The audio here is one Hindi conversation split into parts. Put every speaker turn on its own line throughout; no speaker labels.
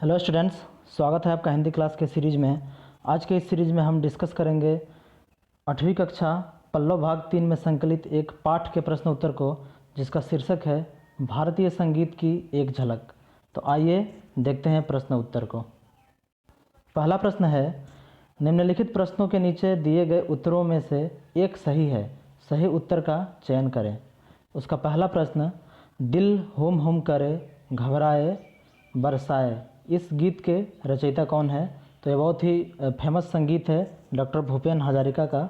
हेलो स्टूडेंट्स, स्वागत है आपका हिंदी क्लास के सीरीज़ में। आज के इस सीरीज़ में हम डिस्कस करेंगे 8वीं कक्षा पल्लव भाग 3 में संकलित एक पाठ के प्रश्न उत्तर को, जिसका शीर्षक है भारतीय संगीत की एक झलक। तो आइए देखते हैं प्रश्न उत्तर को। पहला प्रश्न है, निम्नलिखित प्रश्नों के नीचे दिए गए उत्तरों में से एक सही है, सही उत्तर का चयन करें। उसका पहला प्रश्न, दिल हुम हुम करे घबराए बरसाए, इस गीत के रचयिता कौन है? तो ये बहुत ही फेमस संगीत है डॉक्टर भूपेन हजारिका का।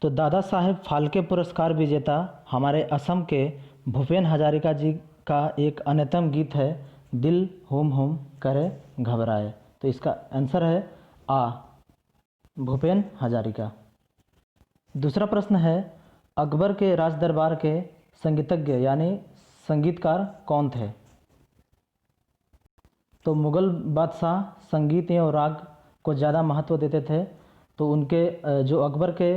तो दादा साहेब फाल्के पुरस्कार विजेता हमारे असम के भूपेन हजारिका जी का एक अन्यतम गीत है दिल हुम हुम करे घबराए। तो इसका आंसर है आ, भूपेन हजारिका। दूसरा प्रश्न है, अकबर के राज दरबार के संगीतज्ञ यानी संगीतकार कौन थे? तो मुग़ल बादशाह संगीत और राग को ज़्यादा महत्व देते थे, तो उनके जो अकबर के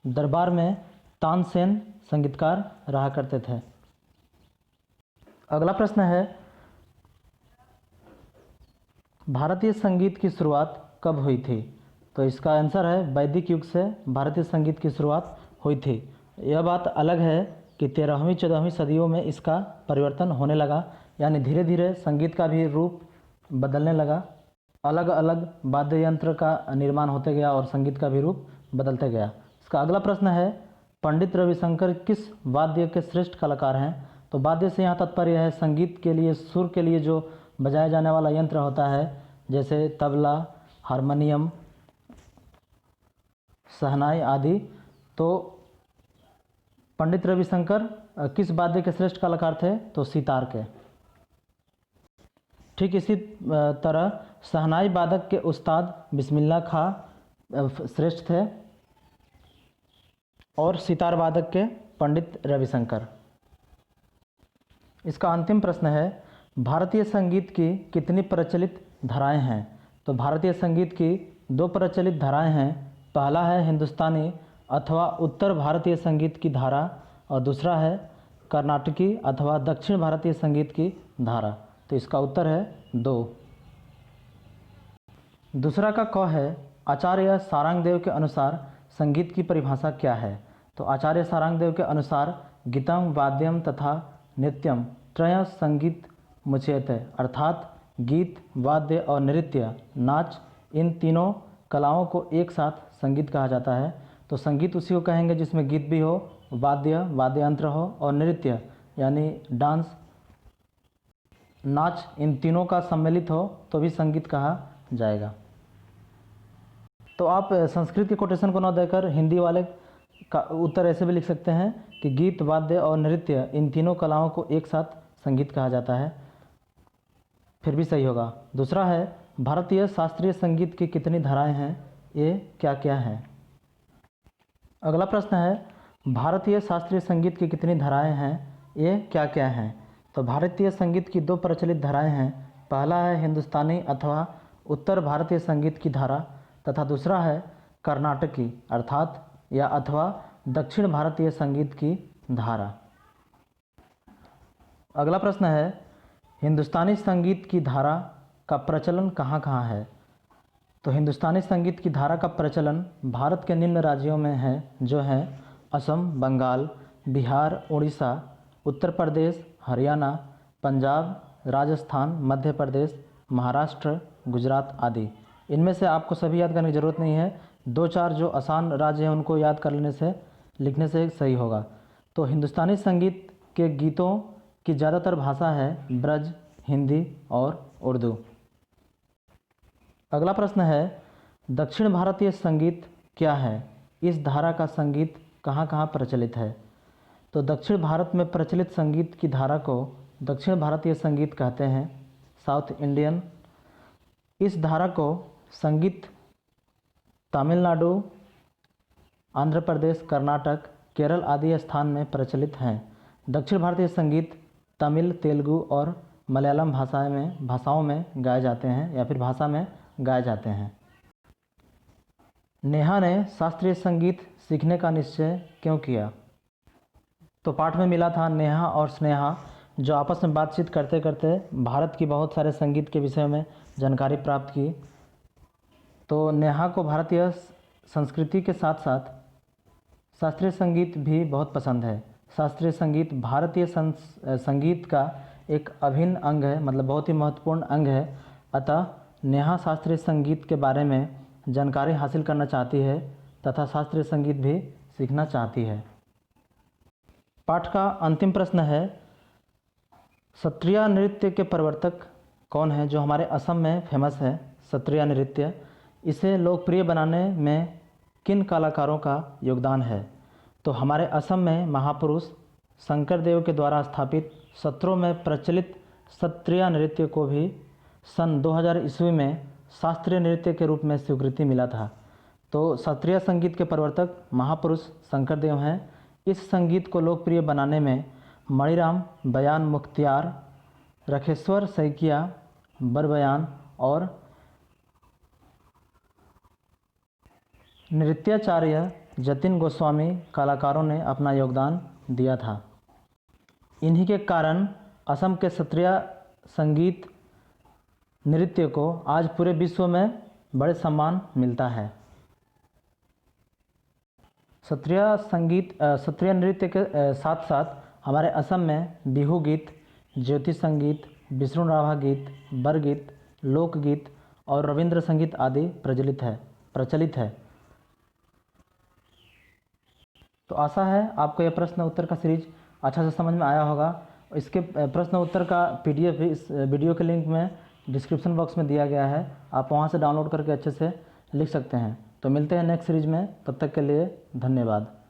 दरबार में तानसेन संगीतकार रहा करते थे। अगला प्रश्न है, भारतीय संगीत की शुरुआत कब हुई थी? तो इसका आंसर है वैदिक युग से भारतीय संगीत की शुरुआत हुई थी। यह बात अलग है कि 13वीं 14वीं सदियों में इसका परिवर्तन होने लगा, यानी धीरे धीरे संगीत का भी रूप बदलने लगा, अलग अलग वाद्य यंत्र का निर्माण होते गया और संगीत का भी रूप बदलते गया। इसका अगला प्रश्न है, पंडित रविशंकर किस वाद्य के श्रेष्ठ कलाकार हैं? तो वाद्य से यहाँ तात्पर्य है संगीत के लिए, सुर के लिए जो बजाया जाने वाला यंत्र होता है, जैसे तबला, हारमोनियम, शहनाई आदि। तो पंडित रविशंकर किस वाद्य के श्रेष्ठ कलाकार थे? तो सितार के। ठीक इसी तरह शहनाई वादक के उस्ताद बिस्मिल्लाह खां श्रेष्ठ थे और सितार वादक के पंडित रविशंकर। इसका अंतिम प्रश्न है, भारतीय संगीत की कितनी प्रचलित धाराएं हैं? तो भारतीय संगीत की 2 प्रचलित धाराएं हैं। पहला है हिंदुस्तानी अथवा उत्तर भारतीय संगीत की धारा और दूसरा है कर्नाटकी अथवा दक्षिण भारतीय संगीत की धारा। तो इसका उत्तर है 2। दूसरा का क है, आचार्य सारंगदेव के अनुसार संगीत की परिभाषा क्या है? तो आचार्य सारंगदेव के अनुसार गीतम वाद्यम तथा नृत्यम त्रय संगीत मुच्यते, अर्थात गीत, वाद्य और नृत्य, नाच, इन तीनों कलाओं को एक साथ संगीत कहा जाता है। तो संगीत उसी को कहेंगे जिसमें गीत भी हो, वाद्य यंत्र हो और नृत्य यानी डांस, नाच, इन तीनों का सम्मिलित हो तो भी संगीत कहा जाएगा। तो आप संस्कृत के कोटेशन को न देकर हिंदी वाले का उत्तर ऐसे भी लिख सकते हैं कि गीत, वाद्य और नृत्य, इन तीनों कलाओं को एक साथ संगीत कहा जाता है, फिर भी सही होगा। दूसरा है, भारतीय शास्त्रीय संगीत की कितनी धाराएं हैं? ये क्या क्या हैं? अगला प्रश्न है, भारतीय शास्त्रीय संगीत की कितनी धाराएं हैं? ये क्या क्या हैं? तो भारतीय संगीत की 2 प्रचलित धाराएं हैं। पहला है हिंदुस्तानी अथवा उत्तर भारतीय संगीत की धारा तथा दूसरा है कर्नाटकी अर्थात या अथवा दक्षिण भारतीय संगीत की धारा। अगला प्रश्न है, हिंदुस्तानी संगीत की धारा का प्रचलन कहाँ कहाँ है? तो हिंदुस्तानी संगीत की धारा का प्रचलन भारत के निम्न राज्यों में है, जो हैं असम, बंगाल, बिहार, उड़ीसा, उत्तर प्रदेश, हरियाणा, पंजाब, राजस्थान, मध्य प्रदेश, महाराष्ट्र, गुजरात आदि। इनमें से आपको सभी याद करने की ज़रूरत नहीं है, 2-4 जो आसान राज्य हैं उनको याद कर लेने से, लिखने से सही होगा। तो हिंदुस्तानी संगीत के गीतों की ज़्यादातर भाषा है ब्रज, हिंदी और उर्दू। अगला प्रश्न है, दक्षिण भारतीय संगीत क्या है? इस धारा का संगीत कहाँ कहाँ प्रचलित है? तो दक्षिण भारत में प्रचलित संगीत की धारा को दक्षिण भारतीय संगीत कहते हैं, साउथ इंडियन। इस धारा को संगीत तमिलनाडु, आंध्र प्रदेश, कर्नाटक, केरल आदि स्थान में प्रचलित हैं। दक्षिण भारतीय संगीत तमिल, तेलुगु और मलयालम भाषाओं में गाए जाते हैं या फिर भाषा में गाए जाते हैं। नेहा ने शास्त्रीय संगीत सीखने का निश्चय क्यों किया? तो पाठ में मिला था नेहा और स्नेहा जो आपस में बातचीत करते करते भारत की बहुत सारे संगीत के विषय में जानकारी प्राप्त की। तो नेहा को भारतीय संस्कृति के साथ साथ शास्त्रीय संगीत भी बहुत पसंद है। शास्त्रीय संगीत भारतीय संगीत का एक अभिन्न अंग है, मतलब बहुत ही महत्वपूर्ण अंग है। अतः नेहा शास्त्रीय संगीत के बारे में जानकारी हासिल करना चाहती है तथा शास्त्रीय संगीत भी सीखना चाहती है। पाठ का अंतिम प्रश्न है, सत्रिया नृत्य के प्रवर्तक कौन है? जो हमारे असम में फेमस है सत्रिया नृत्य, इसे लोकप्रिय बनाने में किन कलाकारों का योगदान है? तो हमारे असम में महापुरुष शंकरदेव के द्वारा स्थापित सत्रों में प्रचलित सत्रिया नृत्य को भी सन 2000 ईस्वी में शास्त्रीय नृत्य के रूप में स्वीकृति मिला था। तो सत्रिया संगीत के प्रवर्तक महापुरुष शंकरदेव हैं। इस संगीत को लोकप्रिय बनाने में मणिराम, बयान मुख्तियार, रखेश्वर सैकिया, बरबयान और नृत्याचार्य जतिन गोस्वामी कलाकारों ने अपना योगदान दिया था। इन्हीं के कारण असम के सत्रिया संगीत नृत्य को आज पूरे विश्व में बड़े सम्मान मिलता है। सत्रिया नृत्य के साथ साथ हमारे असम में बिहू गीत, ज्योति संगीत, विष्णु राभा गीत, बरगीत, लोकगीत और रविंद्र संगीत आदि प्रचलित है। तो आशा है आपको यह प्रश्न उत्तर का सीरीज अच्छा से समझ में आया होगा। इसके प्रश्न उत्तर का PDF भी इस वीडियो के लिंक में डिस्क्रिप्शन बॉक्स में दिया गया है, आप वहां से डाउनलोड करके अच्छे से लिख सकते हैं। तो मिलते हैं नेक्स्ट सीरीज में, तब तक के लिए धन्यवाद।